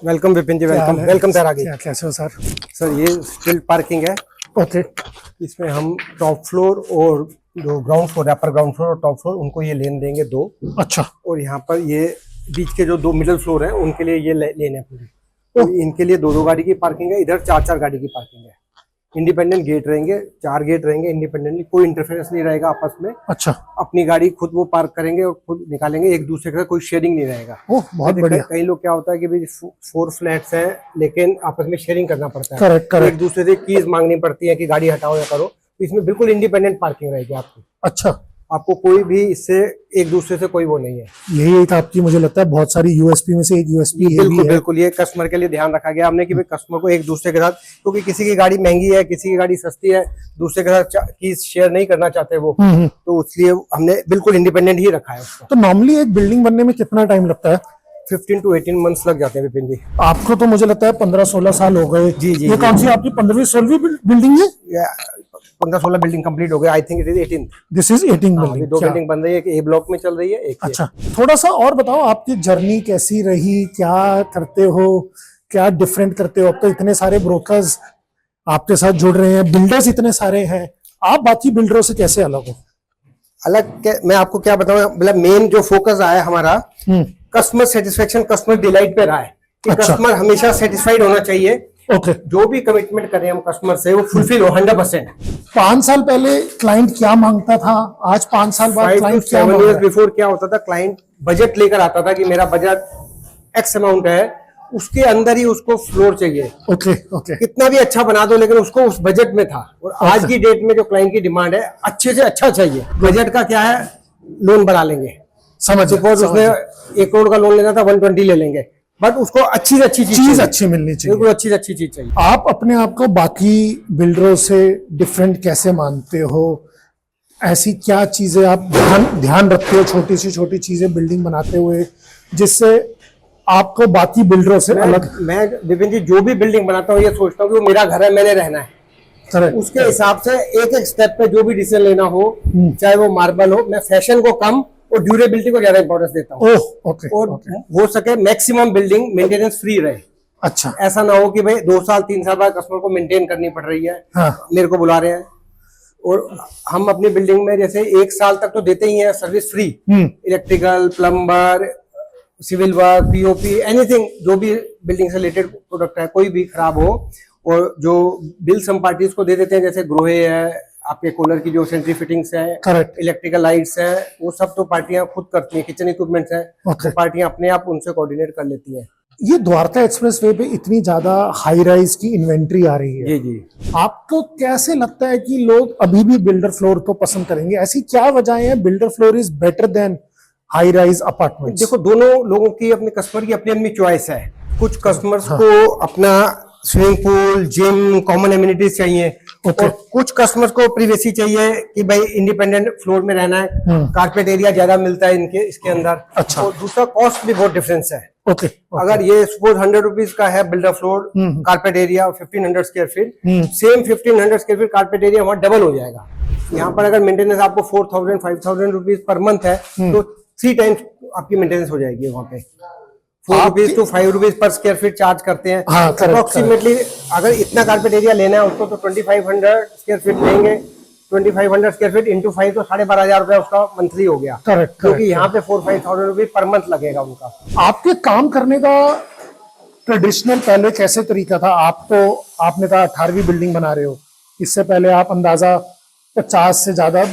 Welcome Vipin जी, welcome welcome sir. आगे कैसे हो सर? सर ये स्टिल पार्किंग है। ओके। इसमें हम टॉप फ्लोर और जो ग्राउंड फ्लोर है, अपर ग्राउंड फ्लोर और टॉप फ्लोर, उनको ये लेन देंगे दो। अच्छा। और यहाँ पर ये बीच के जो दो मिडिल फ्लोर है उनके लिए ये लेन है पूरी। तो इनके लिए दो दो गाड़ी की पार्किंग है, इधर चार चार गाड़ी की पार्किंग है। इंडिपेंडेंट गेट रहेंगे, चार गेट रहेंगे इंडिपेंडेंटली, कोई इंटरफेरेंस नहीं रहेगा आपस में। अच्छा। अपनी गाड़ी खुद वो पार्क करेंगे और खुद निकालेंगे, एक दूसरे का कोई शेयरिंग नहीं रहेगा। ओह, बहुत बढ़िया। कई लोग क्या होता है कि भाई 4 फ्लैट्स हैं लेकिन आपस में शेयरिंग करना पड़ता है। Correct correct. एक दूसरे से कीज मांगनी पड़ती है कि गाड़ी हटाओ या करो। तो इसमें बिल्कुल इंडिपेंडेंट पार्किंग रहेगी आपकी। अच्छा। आपको कोई भी इससे एक दूसरे से कोई वो नहीं है। यही था आपकी, मुझे लगता है बहुत सारी यूएसपी में से एक यूएसपी ये भी है। बिल्कुल ये कस्टमर के लिए ध्यान रखा गया हमने कि भाई कस्टमर को एक दूसरे के साथ, क्योंकि किसी की गाड़ी महंगी है, किसी की गाड़ी सस्ती है, दूसरे के साथ कीज शेयर नहीं करना चाहते वो। तो इसलिए हमने बिल्कुल इंडिपेंडेंट ही रखा है उसको। तो नॉर्मली एक बिल्डिंग बनने में कितना टाइम लगता है? 15 to 18 मंथ्स लग जाते हैं विपिन जी। आपको तो मुझे लगता है 15-16 साल हो गए। जी जी। ये कौन सी आपकी 15वीं-16वीं बिल्डिंग है? 15-16 बिल्डिंग कंप्लीट हो गया। I think it is 18th। This is 18 building. दो बिल्डिंग बन रही है, एक ए ब्लॉक में चल रही है, एक अच्छा, थोड़ा सा और बताओ आपकी जर्नी कैसी रही, क्या करते हो, क्या डिफरेंट करते हो? अब तो इतने सारे ब्रोकर्स आपके साथ जुड़ रहे हैं, बिल्डर्स इतने सारे हैं, आप बाकी बिल्डरों से कैसे अलग हो? मैं आपको क्या बताऊं, मतलब मेन जो फोकस आया हमारा कस्टमर सेटिस्फेक्शन, कस्टमर डिलाइट पे रहा है कि अच्छा। कस्टमर हमेशा सेटिस्फाइड होना चाहिए। ओके। जो भी कमिटमेंट करें हम कस्टमर से वो फुलफिल हो 100%। 5 साल पहले क्लाइंट क्या मांगता था, आज 5 साल बाद क्लाइंट क्या मांग रहा है? बिफोर क्या होता था, क्लाइंट बजट लेकर आता था कि मेरा बजट एक्स अमाउंट है, उसके अंदर ही उसको फ्लोर चाहिए। Okay okay. कितना भी अच्छा बना दो लेकिन उसको उस बजट में था। और आज की डेट में जो क्लाइंट की डिमांड है अच्छे से अच्छा चाहिए। बजट का क्या है, लोन बना लेंगे। समझ, सपोज उसने 1 करोड़ का लोन लेना था, 120 ले लेंगे, बट उसको अच्छी से अच्छी चीज अच्छी मिलनी चाहिए। बिल्कुल अच्छी से अच्छी चीज चाहिए। आप अपने आप को बाकी बिल्डरों से डिफरेंट कैसे मानते हो? ऐसी क्या चीजें आप ध्यान रखते हो, छोटी सी छोटी चीजें बिल्डिंग बनाते हुए, जिससे आपको बाकी बिल्डरों से अलग? मैं विपिन जी जो भी बिल्डिंग बनाता हूँ ये सोचता हूँ कि वो मेरा घर है, मैंने रहना है। करेक्ट। उसके हिसाब से एक एक स्टेप पे जो भी डिसीजन लेना हो, चाहे वो मार्बल हो, मैं फैशन को कम और ड्यूरेबिलिटी को ज्यादा इंपॉर्टेंस देता हूँ। ओके। और हो सके मैक्सिमम बिल्डिंग मेंटेनेंस फ्री रहे। अच्छा। ऐसा ना हो कि भाई 2 साल 3 साल बाद कस्टमर को मेंटेन करनी पड़ रही है। हाँ। मेरे को बुला रहे हैं और हम अपनी बिल्डिंग में जैसे 1 साल तक तो देते ही हैं service free, electrical, plumber, civil work, POP, anything जो भी बिल्डिंग से रिलेटेड प्रोडक्ट है, कोई भी खराब हो। और जो बिल्स हम पार्टीज को दे देते हैं, जैसे ग्रोहे है, आपके कूलर की जो सेंट्री फिटिंग्स है, करेक्ट, इलेक्ट्रिकल लाइट्स है, वो सब तो पार्टियां खुद करती हैं। किचन इक्विपमेंट्स है, तो पार्टियां अपने आप उनसे कोऑर्डिनेट कर लेती हैं। ये द्वारका एक्सप्रेस वे पे इतनी ज्यादा हाई राइज की इन्वेंट्री आ रही है। जी जी। आपको कैसे लगता है कि लोग अभी भी बिल्डर फ्लोर को पसंद करेंगे? ऐसी क्या वजह है builder floor is better than high rise apartment? देखो, दोनों लोगों की, अपने कस्टमर की अपनी अपनी चॉइस है। कुछ कस्टमर्स को अपना swimming pool, gym, common amenities चाहिए। और कुछ कस्टमर्स को प्रिवेसी चाहिए कि भाई इंडिपेंडेंट फ्लोर में रहना है, कारपेट एरिया ज्यादा मिलता है इनके इसके अंदर। अच्छा। और दूसरा कॉस्ट भी बहुत डिफरेंस है। ओके। अगर ये सपोज 100 रुपीज का है builder floor, carpet area 1500 square feet, same 1500 square feet carpet area वहाँ डबल हो जाएगा। यहाँ पर अगर मेंटेनेंस आपको 4000-5000 रुपीज पर मंथ है तो 3 टाइम्स आपकी मेंटेनेंस हो जाएगी। वहाँ पे 4 rupees to 5 rupees per square feet charge करते हैं अप्रोक्सीमेटली। अगर इतना कारपेट एरिया लेना है उसको तो 2500 स्क्वायर फीट लेंगे। 2500 स्क्वायर फीट इंटू 5 तो 12,500 रुपया उसका मंथली हो गया। करेक्ट। क्योंकि यहाँ पे 4-5,000 रुपीज पर मंथ लगेगा उनका। आपके काम करने का ट्रेडिशनल पहले कैसे तरीका था? आपने कहा 18वीं बिल्डिंग बना रहे हो, इससे पहले आप अंदाजा 50 से ज्यादा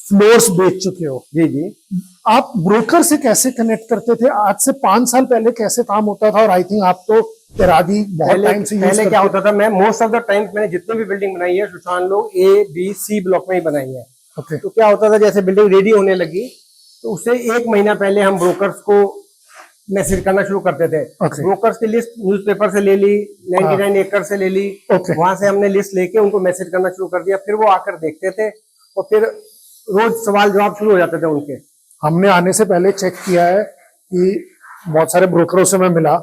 फ्लोर्स बेच चुके हो। जी जी। आप ब्रोकर से कैसे कनेक्ट करते थे? आज से 5 साल पहले कैसे काम होता था? और आई थिंक आप तो तेरादी बहुत टाइम से पहले क्या होता था, मैं मोस्ट ऑफ द टाइम मैंने जितनी भी बिल्डिंग बनाई है सुशांत लोग A-B-C ब्लॉक में ही बनाई है। ओके। तो क्या होता था, जैसे बिल्डिंग रेडी होने लगी तो उससे 1 महीना पहले हम ब्रोकर्स को मैसेज करना शुरू करते थे। ब्रोकर्स की लिस्ट न्यूज़पेपर से ले ली, 99 एकड़ से ले ली, वहां से हमने लिस्ट लेके उनको मैसेज करना शुरू कर दिया। फिर वो आकर देखते थे और फिर रोज सवाल जवाब शुरू हो जाते थे उनके। हमने आने से पहले चेक किया है कि बहुत सारे ब्रोकरों से मैं मिला,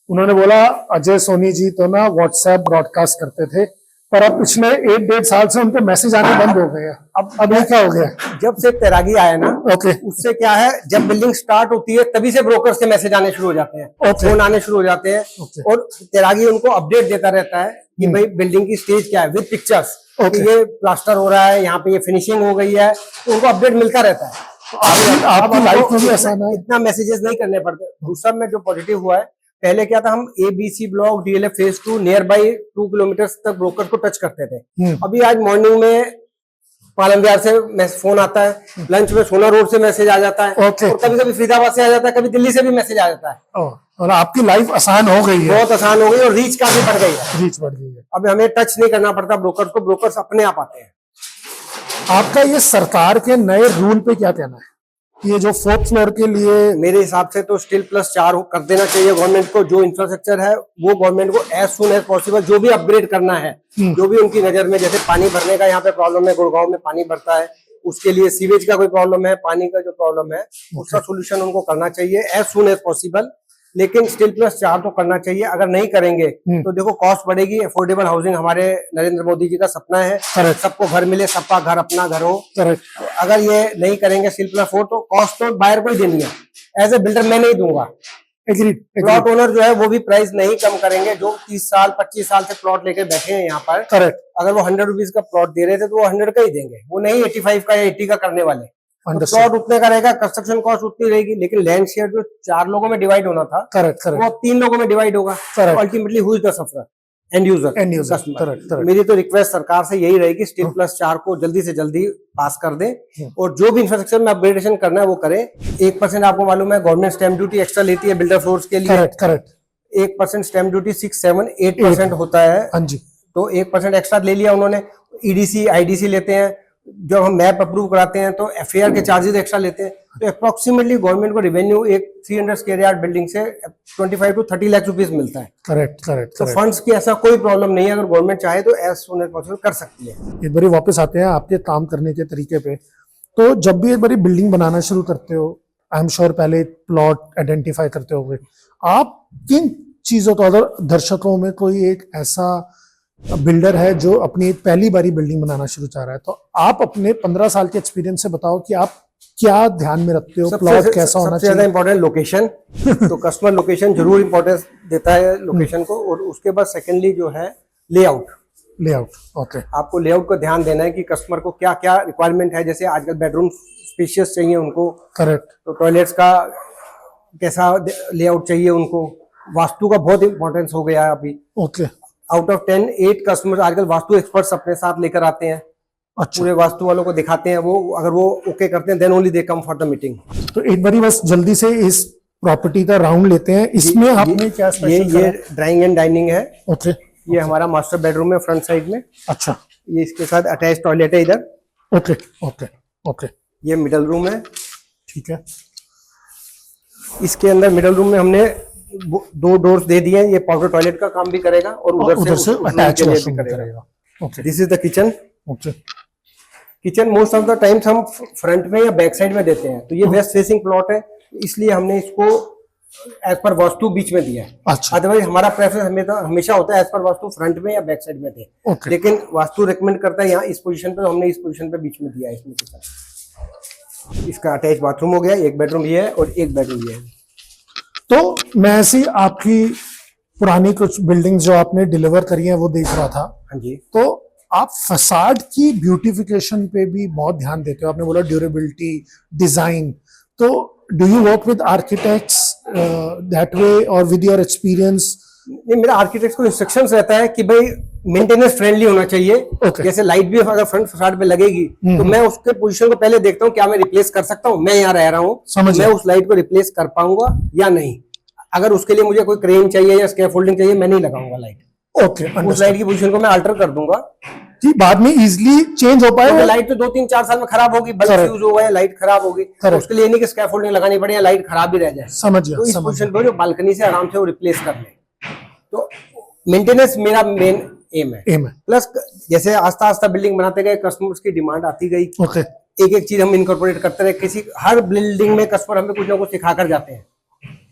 उन्होंने बोला अजय सोनी जी तो ना व्हाट्सएप ब्रॉडकास्ट करते थे, पर अब पिछले 1-1.5 साल से उनके मैसेज आने बंद हो गए हैं। अब ये क्या हो गया? जब से तैरागी आया ना, ओके उससे क्या है, जब बिल्डिंग स्टार्ट होती है तभी से ब्रोकर्स के मैसेज आने शुरू हो जाते हैं, ओके। फोन आने शुरू हो जाते हैं, ओके। और तैरागी उनको अपडेट देता रहता है कि भाई बिल्डिंग की स्टेज क्या है, विद पिक्चर्स, ओके। ये प्लास्टर हो रहा है, यहाँ पे ये फिनिशिंग हो गई है, तो उनको अपडेट मिलता रहता है। आपकी लाइफ में भी ऐसा ना इतना मैसेजेस नहीं करने पड़ते। दूसरा में जो पॉजिटिव हुआ है, पहले क्या था, हम ABC block DLF phase 2 near by 2 kilometre तक ब्रोकर को टच करते थे। अभी आज मॉर्निंग में पालम विहार से फोन आता है, लंच में सोना रोड से मैसेज आ जाता है, ओके। और कभी कभी फरीदाबाद से आ जाता है, कभी दिल्ली से भी मैसेज आ जाता है। और आपकी लाइफ आसान हो गई है, बहुत आसान हो गई, और रीच काफी बढ़ गई है। रीच बढ़ गई है। अब हमें टच नहीं करना पड़ता ब्रोकर्स को, ब्रोकर्स अपने आप आते हैं। आपका ये सरकार के नए रूल पे क्या कहना है? ये जो 4th फ्लोर के लिए, मेरे हिसाब से तो स्टील +4 कर देना चाहिए गवर्नमेंट को। जो इंफ्रास्ट्रक्चर है वो गवर्नमेंट को एज सुन एज पॉसिबल जो भी अपग्रेड करना है, जो भी उनकी नजर में, जैसे पानी भरने का यहाँ पे प्रॉब्लम है, गुड़गांव में पानी भरता है, उसके लिए सीवेज का कोई प्रॉब्लम है, पानी का जो प्रॉब्लम है उसका सोल्यूशन उनको करना चाहिए एज सुन एज पॉसिबल। लेकिन स्टील +4 तो करना चाहिए। अगर नहीं करेंगे तो देखो कॉस्ट बढ़ेगी। अफोर्डेबल हाउसिंग हमारे नरेंद्र मोदी जी का सपना है, सबको घर मिले, सबका घर अपना घर हो। अगर ये नहीं करेंगे स्टील +4 तो कॉस्ट तो बायर को ही देनी है। एज ए बिल्डर मैं नहीं दूंगा। प्लॉट ओनर जो है वो भी प्राइस नहीं कम करेंगे। जो 30 साल 25 साल से प्लॉट लेके बैठे हैं यहाँ पर, अगर वो 100 रुपीज का प्लॉट दे रहे थे तो वो 100 का ही देंगे, वो नहीं 85 का या 80 का करने वाले। तो प्लॉट उतने का रहेगा, कंस्ट्रक्शन कॉस्ट उतनी रहेगी, लेकिन लैंड शेयर जो 4 लोगों में डिवाइड होना था वो 3 लोगों में डिवाइड होगा। Ultimately who is the sufferer? And user. मेरी तो रिक्वेस्ट सरकार से यही रहेगी, स्टील +4 को जल्दी से जल्दी पास कर दें, और जो भी इंफ्रास्ट्रक्चर में अपग्रेडेशन करना है वो करें। 1% आपको मालूम है गवर्नमेंट स्टैंप ड्यूटी एक्स्ट्रा लेती है बिल्डर फ्लोर्स के लिए। 1% स्टैंप ड्यूटी 6-7-8% होता है। तो 1% एक्स्ट्रा ले लिया उन्होंने। EDC IDC लेते हैं, जब हम मैप अप्रूव कराते हैं तो FAR के चार्जेस एक्स्ट्रा लेते हैं। तो अप्रोक्सीमेटली गवर्नमेंट को रेवेन्यू एक 300 स्क्वायर यार्ड बिल्डिंग से 25 to 30 लाख रुपीस मिलता है। करेक्ट। तो फंड्स की ऐसा कोई प्रॉब्लम नहीं है, अगर गवर्नमेंट चाहे तो एज सून एज पॉसिबल कर सकती है। एक बारी वापस आते हैं आपके काम करने के तरीके पे। तो जब भी एक बारी बिल्डिंग बनाना शुरू करते हो, आई एम श्योर पहले प्लॉट आइडेंटिफाई करते होगे आप। किन चीजों को, अगर दर्शकों में कोई एक ऐसा बिल्डर है जो अपनी पहली बारी बिल्डिंग बनाना शुरू चाह रहा है, तो आप अपने 15 साल के एक्सपीरियंस से बताओ कि आप क्या ध्यान में रखते हो? प्लॉट कैसा होना चाहिए? सबसे ज्यादा इंपॉर्टेंट लोकेशन। तो कस्टमर लोकेशन जरूर इंपॉर्टेंस देता है लोकेशन को, और उसके बाद सेकेंडली जो है लेआउट। ओके, आपको लेआउट को ध्यान देना है कि कस्टमर को क्या क्या रिक्वायरमेंट है। जैसे आजकल बेडरूम स्पेशियस चाहिए उनको, करेक्ट, तो टॉयलेट्स का कैसा लेआउट चाहिए उनको। वास्तु का बहुत इंपॉर्टेंस हो गया है अभी। ओके, आउट ऑफ 10 8 कस्टमर्स आजकल वास्तु एक्सपर्ट्स अपने साथ लेकर आते हैं। अच्छा, पूरे वास्तु वालों को दिखाते हैं, वो अगर वो ओके करते हैं then only they come for the meeting. तो एक बारी बस जल्दी से इस प्रॉपर्टी का राउंड लेते हैं। इसमें आपने क्या स्पेशल? ये ड्राइंग एंड डाइनिंग है। ओके, ये हमारा मास्टर बेडरूम है फ्रंट साइड में। अच्छा, ये इसके साथ अटैच टॉयलेट है इधर। ओके ओके ओके, ये मिडल रूम है। ठीक है, इसके अंदर मिडल रूम में हमने 2 डोर्स दे दिए हैं। ये पाउडर टॉयलेट का काम भी करेगा और उधर से अटैच भी करेगा। Okay, this is the kitchen. Okay, kitchen most of the times हम फ्रंट में या बैक साइड में देते हैं, तो ये वेस्ट फेसिंग प्लॉट है, इसलिए हमने इसको एज पर वास्तु बीच में दिया है। अच्छा, अदरवाइज हमारा प्रेफरेंस हमेशा होता है एज पर वास्तु फ्रंट में या बैक साइड में दे। okay. लेकिन वास्तु रिकमेंड करता है यहाँ इस पोजीशन पे, तो हमने इस पोजीशन पे बीच में दिया है। इसमें इसका अटैच बाथरूम हो गया, एक बेडरूम ये है और एक बेडरूम ये है। तो मैं ऐसी आपकी पुरानी कुछ बिल्डिंग जो आपने डिलीवर करी है वो देख रहा था। हाँ जी, तो आप फसाड की ब्यूटिफिकेशन पे भी बहुत ध्यान देते हो। आपने बोला ड्यूरेबिलिटी, डिजाइन, तो do you work with architects that way और विद योर एक्सपीरियंस? नहीं, मेरा आर्किटेक्ट को इंस्ट्रक्शंस रहता है कि भाई मेंटेनेंस फ्रेंडली होना चाहिए। okay. जैसे लाइट भी अगर फ्रंट फसाड पे लगेगी तो मैं उसके पोजीशन को पहले देखता हूँ, क्या मैं रिप्लेस कर सकता हूँ? मैं यहाँ रह रहा हूँ, मैं उस लाइट को रिप्लेस कर पाऊंगा या नहीं। अगर उसके लिए मुझे कोई क्रेन चाहिए या स्कैफोल्डिंग चाहिए, मैं नहीं लगाऊंगा लाइट। ओके, उस लाइट की पोजीशन को मैं अल्टर कर दूंगा कि बाद में इजीली चेंज हो पाए। लाइट तो 2-3-4 साल में खराब होगी, बल्ब फ्यूज हो गए, लाइट खराब होगी, उसके लिए नहीं कि स्कैफोल्डिंग लगानी पड़े या लाइट खराब भी रह जाए। समझ गया। तो इस पोजीशन पर जो बालकनी से आराम से वो रिप्लेस कर ले, तो मेंटेनेंस मेरा मेन एम है। प्लस जैसे आस्ता आस्ता बिल्डिंग बनाते गए, कस्टमर्स की डिमांड आती गई। ओके, एक एक चीज हम इनकॉर्पोरेट करते रहे। हर बिल्डिंग में कस्टमर हमें कुछ ना कुछ सिखा कर जाते हैं।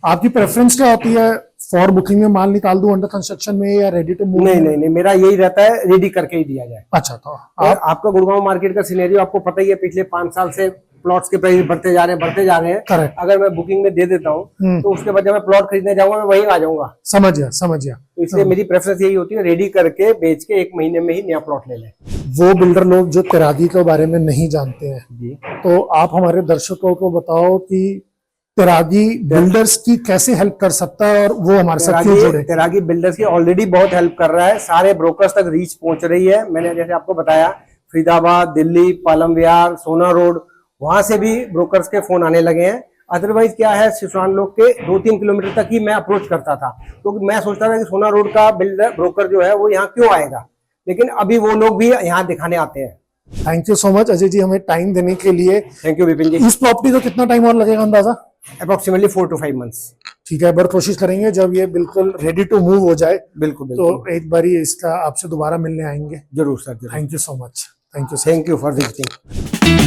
आपकी प्रेफरेंस क्या होती है फॉर बुकिंग में माल निकाल दूं अंडर कंस्ट्रक्शन में या रेडी टू मूव? नहीं नहीं नहीं, मेरा यही रहता है, रेडी करके ही दिया जाए। अच्छा, तो और आपका गुड़गांव मार्केट का सिनेरियो आपको पता ही है, पिछले 5 साल से प्लॉट्स के प्राइस बढ़ते जा रहे हैं। Correct. अगर मैं बुकिंग में दे देता हूँ तो उसके बाद जब मैं प्लॉट खरीदने जाऊंगा मैं वहीं आ जाऊंगा। समझ गया। तो इसलिए मेरी प्रेफरेंस यही होती है, रेडी करके बेच के 1 महीने में ही नया प्लॉट ले लें। वो बिल्डर लोग जो तैरागी के बारे में नहीं जानते हैं, जी, तो आप हमारे दर्शकों को बताओ कि तैरागी बिल्डर्स की कैसे हेल्प कर सकता है और वो हमारे साथ क्यों जुड़े? तैरागी बिल्डर्स की ऑलरेडी बहुत हेल्प कर रहा है, सारे ब्रोकर्स तक रीच पहुंच रही है। मैंने जैसे आपको बताया, फरीदाबाद, दिल्ली, पालम विहार, सोना रोड, वहां से भी ब्रोकर्स के फोन आने लगे हैं। अदरवाइज क्या है, सिसवान लोग के 2-3 किलोमीटर तक ही मैं अप्रोच करता था, क्योंकि मैं सोचता था कि सोना रोड का बिल्डर ब्रोकर जो है वो यहाँ क्यों आएगा, लेकिन अभी वो लोग भी यहाँ दिखाने आते हैं। Thank you so much Ajay ji हमें टाइम देने के लिए। Thank you Vipin ji. इस प्रॉपर्टी को कितना टाइम और लगेगा अंदाजा? Approximately 4 to 5 months। ठीक है, बट कोशिश करेंगे जब ये बिल्कुल रेडी टू मूव हो जाए बिल्कुल बिल्कुल, तो एक बारी इसका आपसे दोबारा मिलने आएंगे। जरूर सर, जरूर। Thank you so much. Thank you for visiting.